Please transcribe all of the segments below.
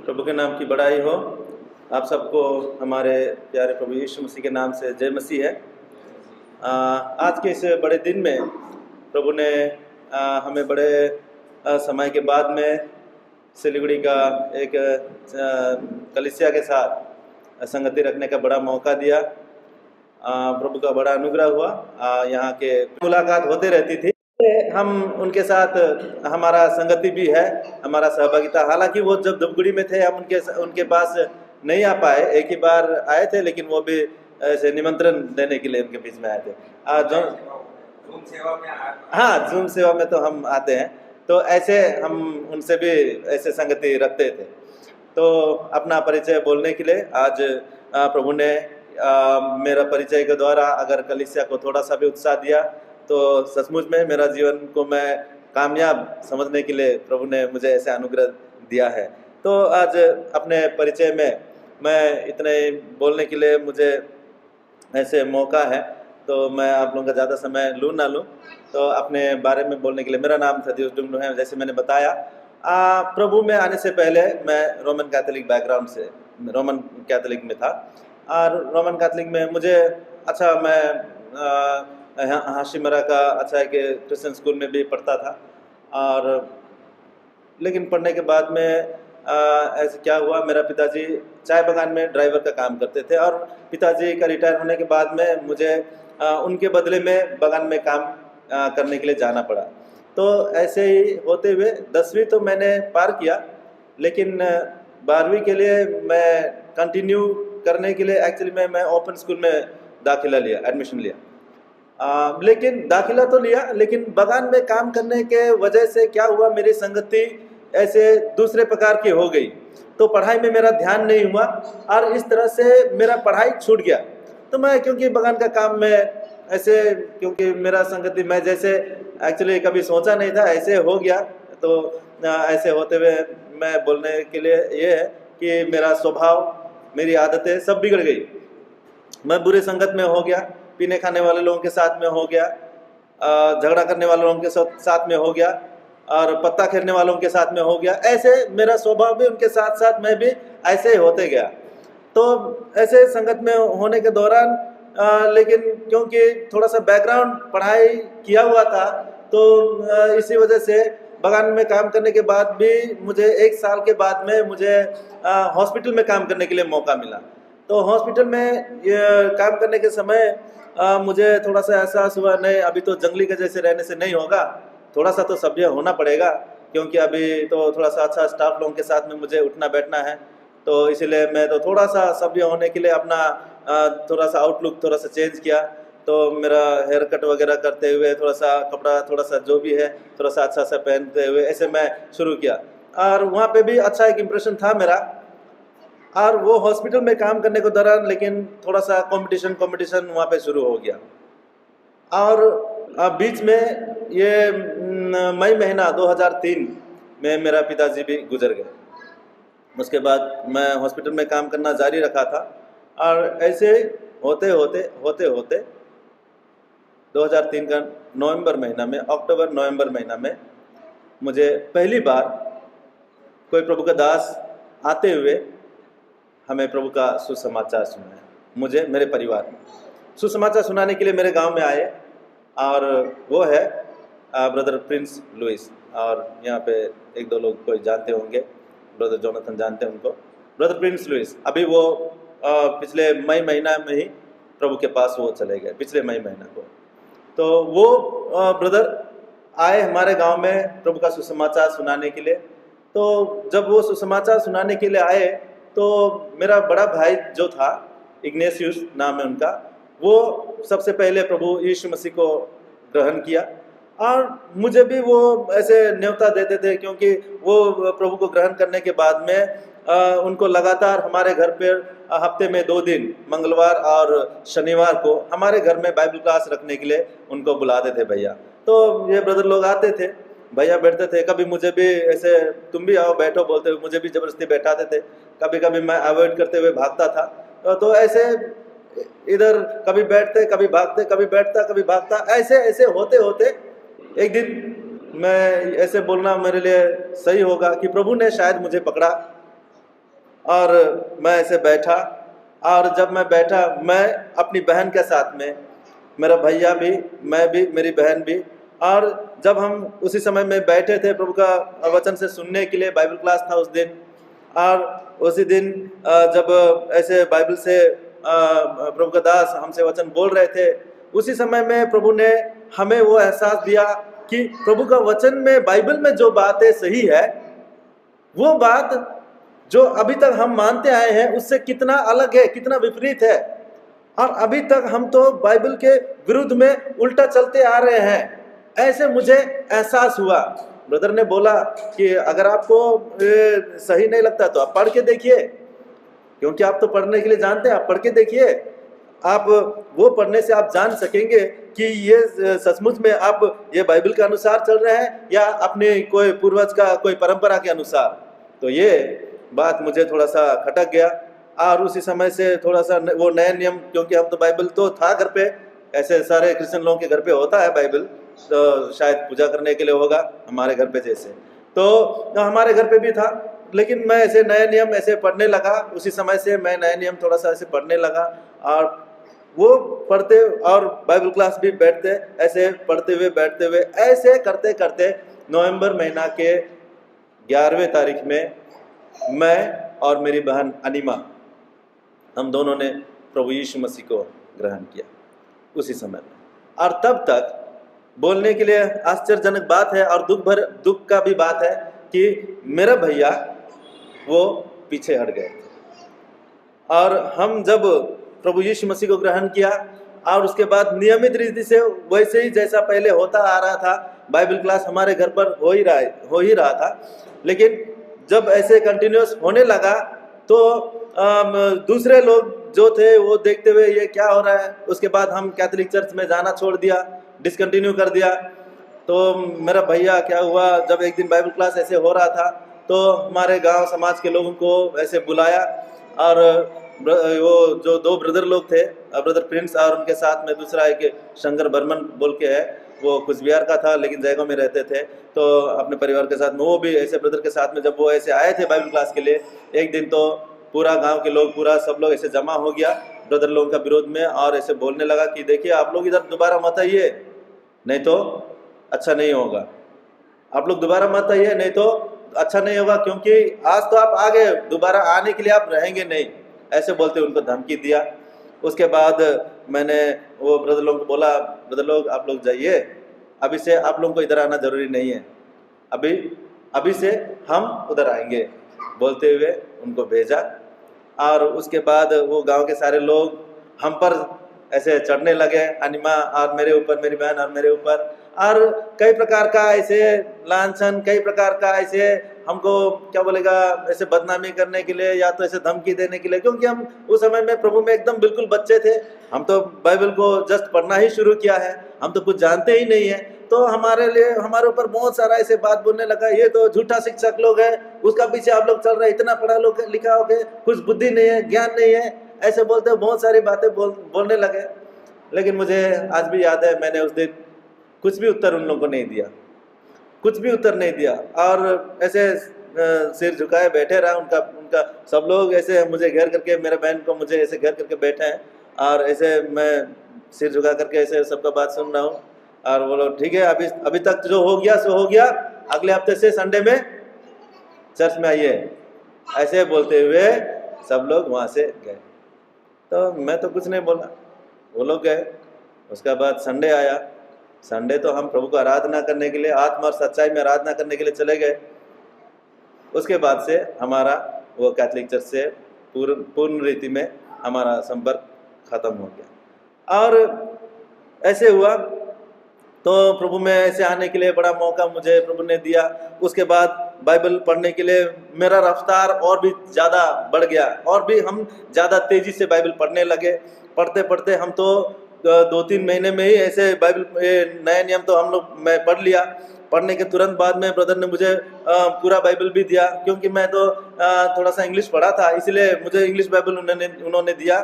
प्रभु के नाम की बड़ाई हो। आप सबको हमारे प्यारे प्रभु यीशु मसीह के नाम से जय मसीह है। आज के इस बड़े दिन में प्रभु ने हमें बड़े समय के बाद में सिलीगुड़ी का एक कलीसिया के साथ संगति रखने का बड़ा मौका दिया। प्रभु का बड़ा अनुग्रह हुआ। यहाँ के मुलाकात होते रहती थी, हम उनके साथ हमारा संगति भी है, हमारा सहभागिता। हालांकि वो जब धूपगुड़ी में थे हम उनके पास नहीं आ पाए। एक ही बार आए थे, लेकिन वो भी ऐसे निमंत्रण देने के लिए उनके बीच में आए थे। जूम सेवा में हाँ, जूम सेवा में तो हम आते हैं, तो ऐसे हम उनसे भी ऐसे संगति रखते थे। तो अपना परिचय बोलने के लिए आज प्रभु ने मेरा परिचय के द्वारा अगर कलीसिया को थोड़ा सा भी उत्साह दिया तो सचमुच में मेरा जीवन को मैं कामयाब समझने के लिए प्रभु ने मुझे ऐसे अनुग्रह दिया है। तो आज अपने परिचय में मैं इतने बोलने के लिए मुझे ऐसे मौका है, तो मैं आप लोगों का ज़्यादा समय लूँ ना लूँ, तो अपने बारे में बोलने के लिए। मेरा नाम सतीश डुंगनू है, जैसे मैंने बताया। प्रभु में आने से पहले मैं रोमन कैथोलिक बैकग्राउंड से रोमन कैथोलिक में था, और रोमन कैथोलिक में मुझे अच्छा, मैं हाशिमरा का अच्छा है कि क्रिश्चियन स्कूल में भी पढ़ता था। और लेकिन पढ़ने के बाद में ऐसे क्या हुआ, मेरा पिताजी चाय बागान में ड्राइवर का काम करते थे, और पिताजी का रिटायर होने के बाद में मुझे उनके बदले में बागान में काम करने के लिए जाना पड़ा। तो ऐसे ही होते हुए 10वीं तो मैंने पार किया, लेकिन 12वीं के लिए मैं कंटिन्यू करने के लिए एक्चुअली मैं ओपन स्कूल में दाखिला लिया, एडमिशन लिया। लेकिन दाखिला तो लिया, लेकिन बागान में काम करने के वजह से क्या हुआ, मेरी संगति ऐसे दूसरे प्रकार की हो गई, तो पढ़ाई में मेरा ध्यान नहीं हुआ, और इस तरह से मेरा पढ़ाई छूट गया। तो मैं क्योंकि बागान का काम में ऐसे, क्योंकि मेरा संगति मैं जैसे एक्चुअली कभी सोचा नहीं था, ऐसे हो गया। तो ऐसे होते हुए मैं बोलने के लिए ये है कि मेरा स्वभाव, मेरी आदतें सब बिगड़ गई। मैं बुरे संगत में हो गया, पीने खाने वाले लोगों के साथ में हो गया, झगड़ा करने वाले लोगों के साथ में हो गया, और पत्ता खेलने वालों के साथ में हो गया। ऐसे मेरा स्वभाव भी उनके साथ साथ मैं भी ऐसे ही होते गया। तो ऐसे संगत में होने के दौरान लेकिन क्योंकि थोड़ा सा बैकग्राउंड पढ़ाई किया हुआ था, तो इसी वजह से बागान में काम करने के बाद भी मुझे 1 साल के बाद में मुझे हॉस्पिटल में काम करने के लिए मौका मिला। तो हॉस्पिटल में काम करने के समय मुझे थोड़ा सा एहसास हुआ, नहीं अभी तो जंगली के जैसे रहने से नहीं होगा, थोड़ा सा तो सभ्य होना पड़ेगा, क्योंकि अभी तो थोड़ा सा अच्छा स्टाफ लोगों के साथ में मुझे उठना बैठना है। तो इसलिए मैं तो थोड़ा सा सभ्य होने के लिए अपना थोड़ा सा आउटलुक थोड़ा सा चेंज किया। तो मेरा हेयर कट वगैरह करते हुए, थोड़ा सा कपड़ा थोड़ा सा जो भी है थोड़ा सा अच्छा सा पहनते हुए ऐसे मैं शुरू किया, और वहाँ पे भी अच्छा एक इम्प्रेशन था मेरा। और वो हॉस्पिटल में काम करने के दौरान लेकिन थोड़ा सा कंपटीशन वहाँ पे शुरू हो गया। और बीच में ये मई महीना 2003 में मेरा पिताजी भी गुजर गए। उसके बाद मैं हॉस्पिटल में काम करना जारी रखा था, और ऐसे होते होते 2003 का नवंबर महीना में, अक्टूबर-नवंबर महीना में मुझे पहली बार कोई प्रभु का दास आते हुए हमें प्रभु का सुसमाचार सुनाया। मुझे, मेरे परिवार में सुसमाचार सुनाने के लिए मेरे गांव में आए, और वो है ब्रदर प्रिंस लुइस। और यहाँ पे 1-2 लोग कोई जानते होंगे, ब्रदर जोनाथन जानते हैं उनको। ब्रदर प्रिंस लुइस अभी वो पिछले मई महीना में ही प्रभु के पास वो चले गए, पिछले मई महीना को। तो वो ब्रदर आए हमारे गांव में प्रभु का सुसमाचार सुनाने के लिए। तो जब वो सुसमाचार सुनाने के लिए आए, तो मेरा बड़ा भाई जो था, इग्नेशियस नाम है उनका, वो सबसे पहले प्रभु यीशु मसीह को ग्रहण किया। और मुझे भी वो ऐसे न्योता देते थे, क्योंकि वो प्रभु को ग्रहण करने के बाद में उनको लगातार हमारे घर पर हफ्ते में 2 दिन, मंगलवार और शनिवार को हमारे घर में बाइबल क्लास रखने के लिए उनको बुलाते थे भैया। तो ये ब्रदर लोग आते थे, भैया बैठते थे, कभी मुझे भी ऐसे तुम भी आओ बैठो बोलते हुए मुझे भी ज़बरदस्ती बैठाते थे। कभी कभी मैं अवॉइड करते हुए भागता था। तो ऐसे इधर कभी बैठते, कभी भागते, कभी बैठता, कभी भागता, ऐसे होते होते एक दिन मैं ऐसे बोलना मेरे लिए सही होगा कि प्रभु ने शायद मुझे पकड़ा और मैं ऐसे बैठा, और जब मैं बैठा, मैं अपनी बहन के साथ में, मेरा भैया भी, मैं भी, मेरी बहन भी, और जब हम उसी समय में बैठे थे प्रभु का वचन से सुनने के लिए, बाइबल क्लास था उस दिन, और उसी दिन जब ऐसे बाइबल से प्रभु का दास हमसे वचन बोल रहे थे, उसी समय में प्रभु ने हमें वो एहसास दिया कि प्रभु का वचन में, बाइबल में जो बातें सही है, वो बात जो अभी तक हम मानते आए हैं उससे कितना अलग है, कितना विपरीत है। और अभी तक हम तो बाइबल के विरुद्ध में उल्टा चलते आ रहे हैं, ऐसे मुझे एहसास हुआ। ब्रदर ने बोला कि अगर आपको सही नहीं लगता तो आप पढ़ के देखिए, क्योंकि आप तो पढ़ने के लिए जानते हैं, आप पढ़ के देखिए, आप वो पढ़ने से आप जान सकेंगे कि ये सचमुच में आप ये बाइबल के अनुसार चल रहे हैं या अपने कोई पूर्वज का कोई परंपरा के अनुसार। तो ये बात मुझे थोड़ा सा खटक गया, और उसी समय से थोड़ा सा वो नए नियम, क्योंकि हम तो बाइबल तो था घर पे, ऐसे सारे क्रिश्चियन लोगों के घर पे होता है बाइबल, तो शायद पूजा करने के लिए होगा हमारे घर पे जैसे, तो हमारे घर पे भी था। लेकिन मैं ऐसे नए नियम ऐसे पढ़ने लगा, उसी समय से मैं नए नियम थोड़ा सा ऐसे पढ़ने लगा, और वो पढ़ते और बाइबल क्लास भी बैठते, ऐसे पढ़ते हुए बैठते हुए ऐसे करते करते नवंबर महीना के 11वें तारीख में मैं और मेरी बहन अनिमा, हम दोनों ने प्रभु यीशु मसीह को ग्रहण किया उसी समय में। और तब तक बोलने के लिए आश्चर्यजनक बात है और दुख का भी बात है कि मेरा भैया वो पीछे हट गए थे, और हम जब प्रभु यीशु मसीह को ग्रहण किया और उसके बाद नियमित रीति से वैसे ही जैसा पहले होता आ रहा था, बाइबल क्लास हमारे घर पर हो ही रहा था। लेकिन जब ऐसे कंटिन्यूस होने लगा तो दूसरे लोग जो थे वो देखते हुए ये क्या हो रहा है, उसके बाद हम कैथोलिक चर्च में जाना छोड़ दिया, डिसकंटिन्यू कर दिया। तो मेरा भैया क्या हुआ, जब एक दिन बाइबल क्लास ऐसे हो रहा था तो हमारे गांव समाज के लोगों को ऐसे बुलाया, और वो जो दो ब्रदर लोग थे, ब्रदर प्रिंस और उनके साथ में दूसरा एक शंकर बर्मन बोल के है, वो कुचबिहार का था लेकिन जयगांव में रहते थे, तो अपने परिवार के साथ में वो भी ऐसे ब्रदर के साथ में जब वो ऐसे आए थे बाइबल क्लास के लिए, एक दिन तो पूरा गांव के लोग, पूरा सब लोग ऐसे जमा हो गया ब्रदर लोगों का विरोध में, और ऐसे बोलने लगा कि देखिए आप लोग इधर दोबारा मत आइए, नहीं तो अच्छा नहीं होगा, आप लोग दोबारा मत आइए नहीं तो अच्छा नहीं होगा, क्योंकि आज तो आप आ गए, दोबारा आने के लिए आप रहेंगे नहीं, ऐसे बोलते उनको धमकी दिया। उसके बाद मैंने वो ब्रदर लोगों को बोला, ब्रदर लोग आप लोग जाइए, अभी से आप लोगों को इधर आना जरूरी नहीं है, अभी से हम उधर आएंगे, बोलते हुए उनको भेजा। और उसके बाद वो गांव के सारे लोग हम पर ऐसे चढ़ने लगे, अनिमा और मेरे ऊपर, मेरी बहन और मेरे ऊपर, और कई प्रकार का ऐसे लांछन, कई प्रकार का ऐसे हमको क्या बोलेगा, ऐसे बदनामी करने के लिए या तो ऐसे धमकी देने के लिए, क्योंकि हम उस समय में प्रभु में एकदम बिल्कुल बच्चे थे, हम तो बाइबल को जस्ट पढ़ना ही शुरू किया है, हम तो कुछ जानते ही नहीं है। तो हमारे ऊपर बहुत सारा ऐसे बात बोलने लगा, ये तो झूठा शिक्षक लोग है, उसका पीछे आप लोग चल रहे, इतना पढ़ा लिखा हो गए, कुछ बुद्धि नहीं है, ज्ञान नहीं है, ऐसे बोलते बहुत सारी बातें बोलने लगे। लेकिन मुझे आज भी याद है, मैंने उस दिन कुछ भी उत्तर उन लोगों को नहीं दिया, कुछ भी उत्तर नहीं दिया, और ऐसे सिर झुकाए बैठे रहा। उनका सब लोग ऐसे मुझे घेर करके, मेरे बहन को मुझे ऐसे घेर करके बैठे हैं, और ऐसे मैं सिर झुका करके ऐसे सबका बात सुन रहा हूँ, और वो लोग ठीक है, अभी तक जो हो गया सो हो गया, अगले हफ्ते से संडे में चर्च में आइए, ऐसे बोलते हुए सब लोग वहाँ से गए। तो मैं तो कुछ नहीं बोला, वो लोग गए। उसके बाद संडे आया, संडे तो हम प्रभु को आराधना करने के लिए, आत्मा और सच्चाई में आराधना करने के लिए चले गए। उसके बाद से हमारा वो कैथोलिक चर्च से पूर्ण रीति में हमारा संपर्क खत्म हो गया। और ऐसे हुआ तो प्रभु में ऐसे आने के लिए बड़ा मौका मुझे प्रभु ने दिया। उसके बाद बाइबल पढ़ने के लिए मेरा रफ्तार और भी ज़्यादा बढ़ गया, और भी हम ज़्यादा तेज़ी से बाइबल पढ़ने लगे। पढ़ते पढ़ते हम तो 2-3 महीने में ही ऐसे बाइबल नए नियम तो हम लोग मैं पढ़ लिया। पढ़ने के तुरंत बाद में ब्रदर ने मुझे पूरा बाइबल भी दिया, क्योंकि मैं तो थोड़ा सा इंग्लिश पढ़ा था, इसलिए मुझे इंग्लिश बाइबल उन्होंने दिया।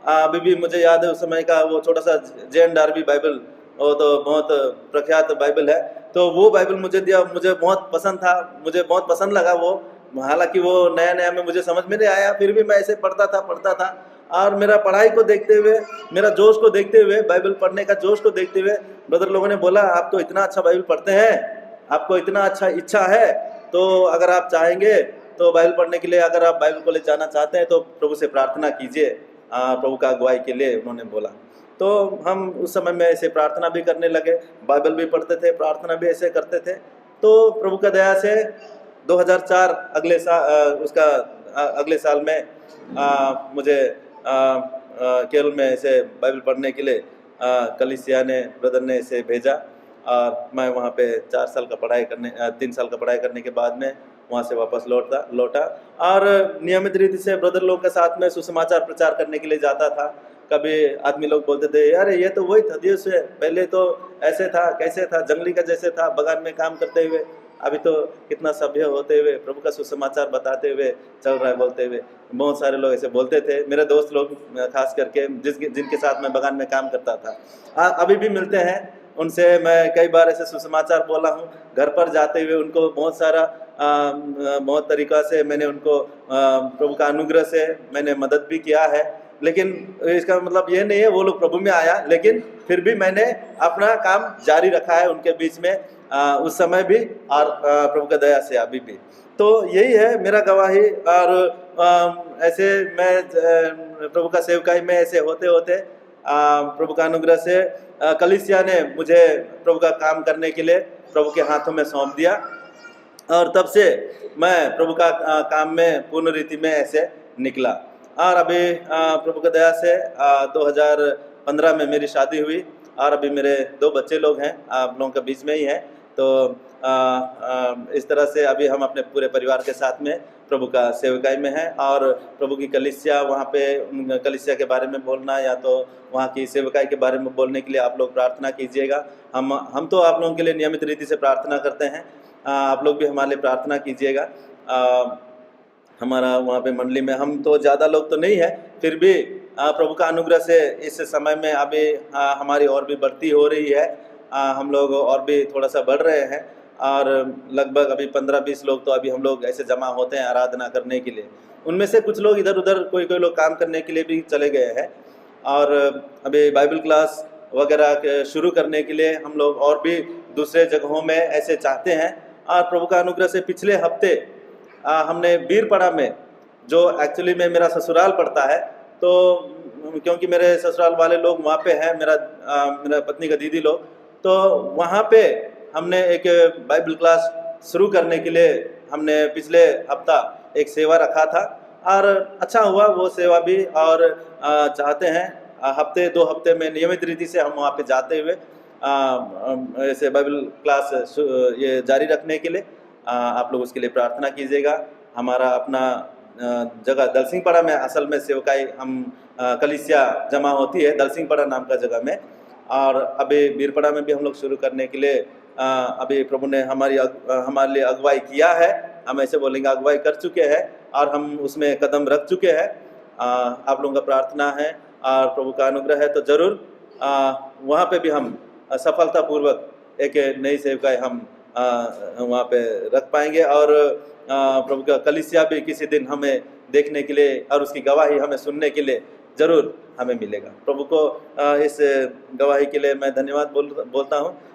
अभी भी मुझे याद है उस समय का वो छोटा सा जेन डार्बी बाइबल, वो तो बहुत प्रख्यात बाइबल है, तो वो बाइबल मुझे दिया। मुझे बहुत पसंद था, मुझे बहुत पसंद लगा वो, हालांकि वो नया नया में मुझे समझ में नहीं आया, फिर भी मैं ऐसे पढ़ता था और मेरा पढ़ाई को देखते हुए, मेरा जोश को देखते हुए, बाइबल पढ़ने का जोश को देखते हुए ब्रदर लोगों ने बोला आप तो इतना अच्छा बाइबल पढ़ते हैं, आपको इतना अच्छा इच्छा है, तो अगर आप चाहेंगे तो बाइबल पढ़ने के लिए, अगर आप बाइबल कॉलेज जाना चाहते हैं तो प्रभु से प्रार्थना कीजिए, प्रभु का अगुवाई के लिए उन्होंने बोला। तो हम उस समय में ऐसे प्रार्थना भी करने लगे, बाइबल भी पढ़ते थे, प्रार्थना भी ऐसे करते थे। तो प्रभु का दया से 2004 अगले साल में मुझे केरल में ऐसे बाइबल पढ़ने के लिए कलीसिया ने, ब्रदर ने इसे भेजा और मैं वहाँ पे 3 साल का पढ़ाई करने के बाद में वहाँ से वापस लौटा और नियमित रीति से ब्रदर लोग के साथ में सुसमाचार प्रचार करने के लिए जाता था। कभी आदमी लोग बोलते थे यार ये तो वही था दिवस है, पहले तो ऐसे था, कैसे था, जंगली का जैसे था, बगान में काम करते हुए, अभी तो कितना सभ्य होते हुए प्रभु का सुसमाचार बताते हुए चल रहा है, बोलते हुए। बहुत सारे लोग ऐसे बोलते थे, मेरे दोस्त लोग खास करके जिनके साथ मैं बगान में काम करता था, अभी भी मिलते हैं उनसे। मैं कई बार ऐसे सुसमाचार बोला हूँ, घर पर जाते हुए उनको बहुत तरीक़ा से मैंने उनको प्रभु का अनुग्रह से मैंने मदद भी किया है। लेकिन इसका मतलब ये नहीं है वो लोग प्रभु में आया, लेकिन फिर भी मैंने अपना काम जारी रखा है उनके बीच में, उस समय भी और प्रभु का दया से अभी भी। तो यही है मेरा गवाही। और ऐसे मैं प्रभु का सेवकाई में ऐसे होते होते प्रभु का अनुग्रह से कलीसिया ने मुझे प्रभु का काम करने के लिए प्रभु के हाथों में सौंप दिया और तब से मैं प्रभु का काम में पूर्ण रीति में ऐसे निकला। और अभी प्रभु की दया से 2015 में मेरी शादी हुई और अभी मेरे 2 बच्चे लोग हैं, आप लोगों के बीच में ही हैं। तो इस तरह से अभी हम अपने पूरे परिवार के साथ में प्रभु का सेवकाई में हैं और प्रभु की कलीसिया, वहाँ पे कलीसिया के बारे में बोलना या तो वहाँ की सेवकाई के बारे में बोलने के लिए आप लोग प्रार्थना कीजिएगा। हम तो आप लोगों के लिए नियमित रीति से प्रार्थना करते हैं, आप लोग भी हमारे लिए प्रार्थना कीजिएगा। हमारा वहाँ पे मंडली में हम तो ज़्यादा लोग तो नहीं है, फिर भी प्रभु का अनुग्रह से इस समय में अभी हमारी और भी बढ़ती हो रही है, हम लोग और भी थोड़ा सा बढ़ रहे हैं और लगभग अभी 15-20 लोग तो अभी हम लोग ऐसे जमा होते हैं आराधना करने के लिए। उनमें से कुछ लोग इधर उधर कोई लोग काम करने के लिए भी चले गए हैं और अभी बाइबल क्लास वगैरह शुरू करने के लिए हम लोग और भी दूसरे जगहों में ऐसे चाहते हैं। और प्रभु का अनुग्रह से पिछले हफ्ते हमने बीरपड़ा में, जो एक्चुअली में मेरा ससुराल पड़ता है, तो क्योंकि मेरे ससुराल वाले लोग वहाँ पे हैं, मेरा पत्नी का दीदी लोग, तो वहाँ पे हमने एक बाइबल क्लास शुरू करने के लिए हमने पिछले हफ्ता एक सेवा रखा था और अच्छा हुआ वो सेवा भी। और चाहते हैं हफ्ते 2 हफ्ते में नियमित रीति से हम वहाँ पे जाते हुए ऐसे बाइबल क्लास ये जारी रखने के लिए आप लोग उसके लिए प्रार्थना कीजिएगा। हमारा अपना जगह दलसिंहपड़ा में असल में सेवकाई हम कलीसिया जमा होती है दलसिंहपड़ा नाम का जगह में, और अभी बीरपड़ा में भी हम लोग शुरू करने के लिए अभी प्रभु ने हमारे लिए अगुवाई किया है, हम ऐसे बोलेंगे अगुवाई कर चुके हैं और हम उसमें कदम रख चुके हैं। आप लोगों का प्रार्थना है और प्रभु का अनुग्रह है तो ज़रूर वहाँ पे भी हम सफलतापूर्वक एक नई सेवकाई हम वहाँ पे रख पाएंगे और प्रभु का कलीसिया भी किसी दिन हमें देखने के लिए और उसकी गवाही हमें सुनने के लिए ज़रूर हमें मिलेगा। प्रभु को इस गवाही के लिए मैं धन्यवाद बोलता हूँ।